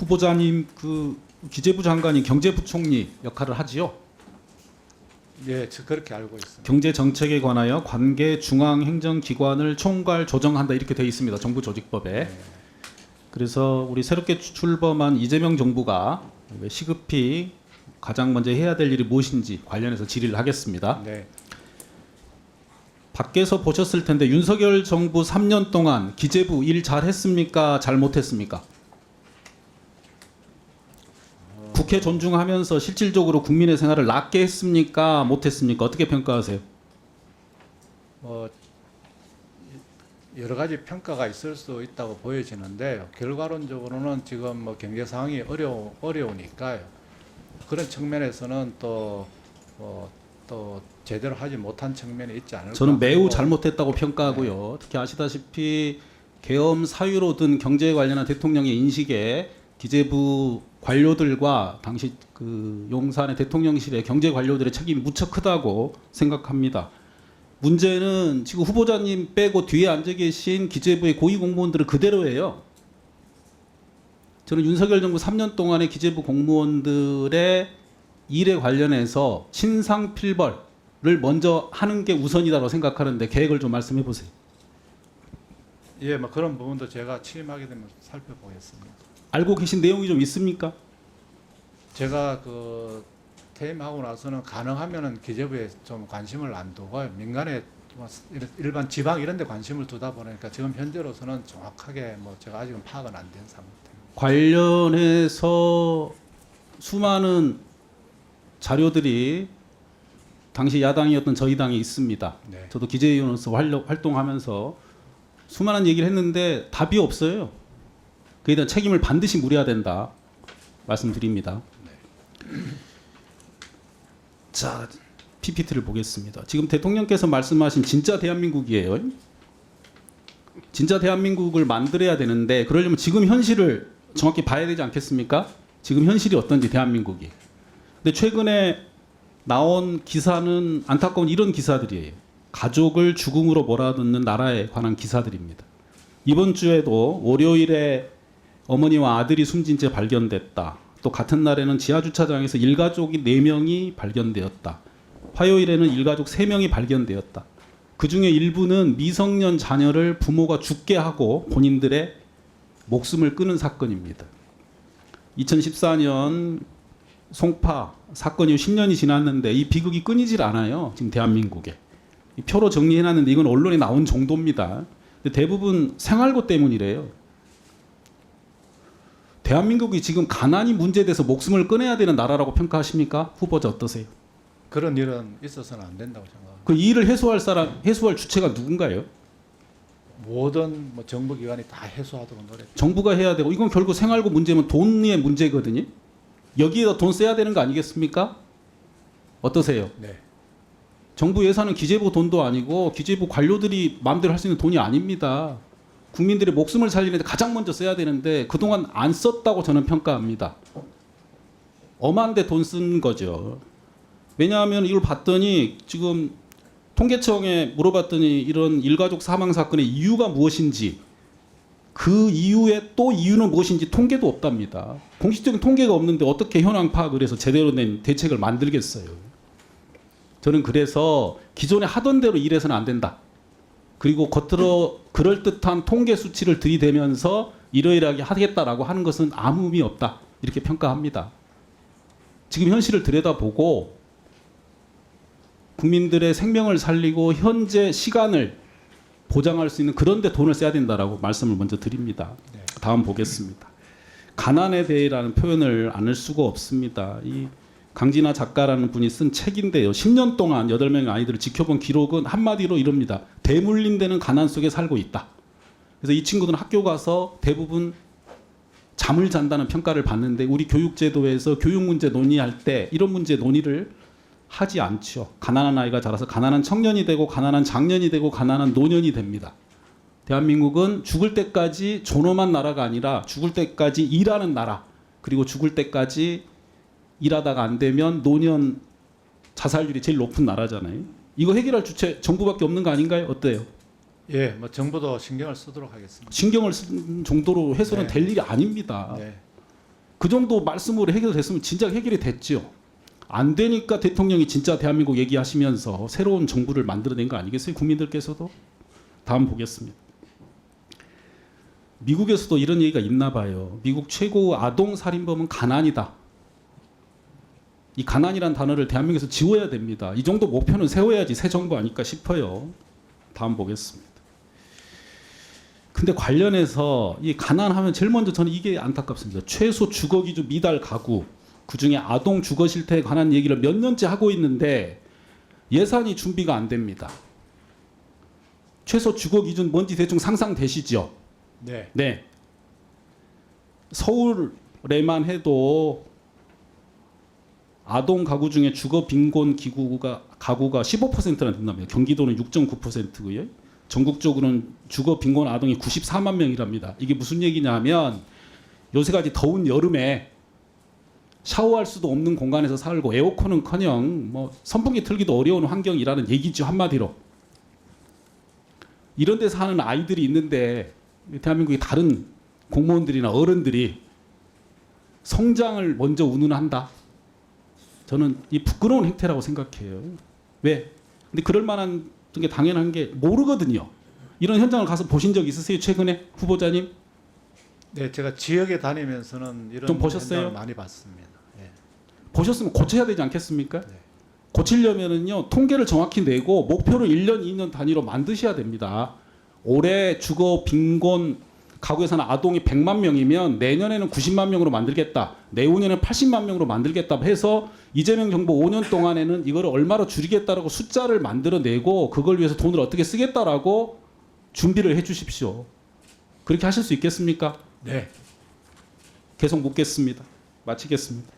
후보자님 그 기재부 장관이 경제부총리 역할을 하지요. 예, 저 그렇게 알고 있습니다. 경제 정책에 관하여 관계 중앙행정기관을 총괄 조정한다 이렇게 되어 있습니다. 정부조직법에. 그래서 우리 새롭게 출범한 이재명 정부가 시급히 가장 먼저 해야 될 일이 무엇인지 관련해서 질의를 하겠습니다. 네. 밖에서 보셨을 텐데 윤석열 정부 3년 동안 기재부 일 잘했습니까? 잘못했습니까? 국회 존중하면서 실질적으로 국민의 생활을 낫게 했습니까? 못했습니까? 어떻게 평가하세요? 여러 가지 평가가 있을 수 있다고 보여지는데 결과론적으로는 지금 뭐 경제 상황이 어려우니까요. 그런 측면에서는 또 제대로 하지 못한 측면이 있지 않을까. 저는 매우 잘못했다고 평가하고요. 특히 아시다시피 계엄 사유로 든 경제에 관련한 대통령의 인식에 기재부 관료들과 당시 그 용산의 대통령실의 경제 관료들의 책임이 무척 크다고 생각합니다. 문제는 지금 후보자님 빼고 뒤에 앉아 계신 기재부의 고위 공무원들은 그대로예요. 저는 윤석열 정부 3년 동안의 기재부 공무원들의 일에 관련해서 신상필벌을 먼저 하는 게 우선이다라고 생각하는데 계획을 좀 말씀해 보세요. 예, 뭐 그런 부분도 제가 취임하게 되면 살펴보겠습니다. 알고 계신 내용이 좀 있습니까? 제가 그 퇴임하고 나서는 가능하면은 기재부에 좀 관심을 안 두고 민간에 일반 지방 이런 데 관심을 두다 보니까 지금 현재로서는 정확하게 뭐 제가 아직은 파악은 안 된 상태입니다. 관련해서 수많은 자료들이 당시 야당이었던 저희 당에 있습니다. 네. 저도 기재위원으로서 활동하면서 수많은 얘기를 했는데 답이 없어요. 그에 대한 책임을 반드시 물어야 된다 말씀드립니다. 자, PPT를 보겠습니다. 지금 대통령께서 말씀하신 진짜 대한민국이에요. 진짜 대한민국을 만들어야 되는데 그러려면 지금 현실을 정확히 봐야 되지 않겠습니까? 지금 현실이 어떤지 대한민국이. 근데 최근에 나온 기사는 안타까운 이런 기사들이에요. 가족을 죽음으로 몰아넣는 나라에 관한 기사들입니다. 이번 주에도 월요일에 어머니와 아들이 숨진 채 발견됐다. 또 같은 날에는 지하주차장에서 일가족이 4명이 발견되었다. 화요일에는 일가족 3명이 발견되었다. 그중에 일부는 미성년 자녀를 부모가 죽게 하고 본인들의 목숨을 끊은 사건입니다. 2014년 송파 사건이 10년이 지났는데 이 비극이 끊이질 않아요. 지금 대한민국에. 표로 정리해놨는데 이건 언론에 나온 정도입니다. 근데 대부분 생활고 때문이래요. 대한민국이 지금 가난이 문제돼서 목숨을 끊어야 되는 나라라고 평가하십니까? 후보자 어떠세요? 그런 일은 있어서는 안 된다고 생각합니다. 그 일을 해소할 주체가 누군가요? 모든 뭐 정부기관이 다 해소하도록 노력. 정부가 해야 되고 이건 결국 생활고 문제면 돈의 문제거든요. 여기에다 돈 써야 되는 거 아니겠습니까? 어떠세요? 네. 정부 예산은 기재부 돈도 아니고 기재부 관료들이 마음대로 할 수 있는 돈이 아닙니다. 국민들의 목숨을 살리는데 가장 먼저 써야 되는데 그동안 안 썼다고 저는 평가합니다. 엄한데 돈 쓴 거죠. 왜냐하면 이걸 봤더니 지금 통계청에 물어봤더니 이런 일가족 사망 사건의 이유가 무엇인지 그 이유의 또 이유는 무엇인지 통계도 없답니다. 공식적인 통계가 없는데 어떻게 현황 파악을 해서 제대로 된 대책을 만들겠어요. 저는 그래서 기존에 하던 대로 일해서는 안 된다. 그리고 겉으로 그럴듯한 통계 수치를 들이대면서 이러이러하게 하겠다라고 하는 것은 아무 의미 없다. 이렇게 평가합니다. 지금 현실을 들여다보고 국민들의 생명을 살리고 현재 시간을 보장할 수 있는 그런 데 돈을 써야 된다라고 말씀을 먼저 드립니다. 네. 다음 보겠습니다. 가난에 대해라는 표현을 안 할 수가 없습니다. 이 강진아 작가라는 분이 쓴 책인데요. 10년 동안 8명의 아이들을 지켜본 기록은 한마디로 이럽니다. 대물림 되는 가난 속에 살고 있다. 그래서 이 친구들은 학교 가서 대부분 잠을 잔다는 평가를 받는데 우리 교육제도에서 교육 문제 논의할 때 이런 문제 논의를 하지 않죠. 가난한 아이가 자라서 가난한 청년이 되고 가난한 장년이 되고 가난한 노년이 됩니다. 대한민국은 죽을 때까지 존엄한 나라가 아니라 죽을 때까지 일하는 나라 그리고 죽을 때까지 일하다가 안 되면 노년 자살률이 제일 높은 나라잖아요. 이거 해결할 주체 정부밖에 없는 거 아닌가요? 어때요? 예, 뭐 정부도 신경을 쓰도록 하겠습니다. 신경을 쓴 정도로 해서는 네. 될 일이 아닙니다. 네. 그 정도 말씀으로 해결됐으면 진작 해결이 됐죠. 안 되니까 대통령이 진짜 대한민국 얘기하시면서 새로운 정부를 만들어낸 거 아니겠어요? 국민들께서도. 다음 보겠습니다. 미국에서도 이런 얘기가 있나 봐요. 미국 최고 아동 살인범은 가난이다. 이 가난이란 단어를 대한민국에서 지워야 됩니다. 이 정도 목표는 세워야지 새 정부 아닐까 싶어요. 다음 보겠습니다. 근데 관련해서 이 가난하면 제일 먼저 저는 이게 안타깝습니다. 최소 주거 기준 미달 가구, 그중에 아동 주거 실태에 관한 얘기를 몇 년째 하고 있는데 예산이 준비가 안 됩니다. 최소 주거 기준 뭔지 대충 상상되시죠? 네. 네. 서울에만 해도 아동 가구 중에 주거 빈곤 가구가 15%나 된답니다. 경기도는 6.9%고요. 전국적으로는 주거 빈곤 아동이 94만 명이랍니다. 이게 무슨 얘기냐면 요새같이 더운 여름에 샤워할 수도 없는 공간에서 살고 에어컨은커녕 뭐 선풍기 틀기도 어려운 환경이라는 얘기죠. 한마디로. 이런 데서 사는 아이들이 있는데 대한민국의 다른 공무원들이나 어른들이 성장을 먼저 운운한다. 저는 이 부끄러운 행태라고 생각해요. 왜? 근데 그럴 만한 게 당연한 게 모르거든요. 이런 현장을 가서 보신 적 있으세요? 최근에 후보자님? 네, 제가 지역에 다니면서는 이런 좀 보셨어요? 현장을 많이 봤습니다. 예. 보셨으면 고쳐야 되지 않겠습니까? 네. 고치려면은요 통계를 정확히 내고 목표를 1년, 2년 단위로 만드셔야 됩니다. 올해 주거 빈곤 가구에 사는 아동이 100만 명이면 내년에는 90만 명으로 만들겠다. 내후년에는 80만 명으로 만들겠다 해서 이재명 정부 5년 동안에는 이거를 얼마로 줄이겠다라고 숫자를 만들어내고 그걸 위해서 돈을 어떻게 쓰겠다라고 준비를 해 주십시오. 그렇게 하실 수 있겠습니까? 네. 계속 묻겠습니다. 마치겠습니다.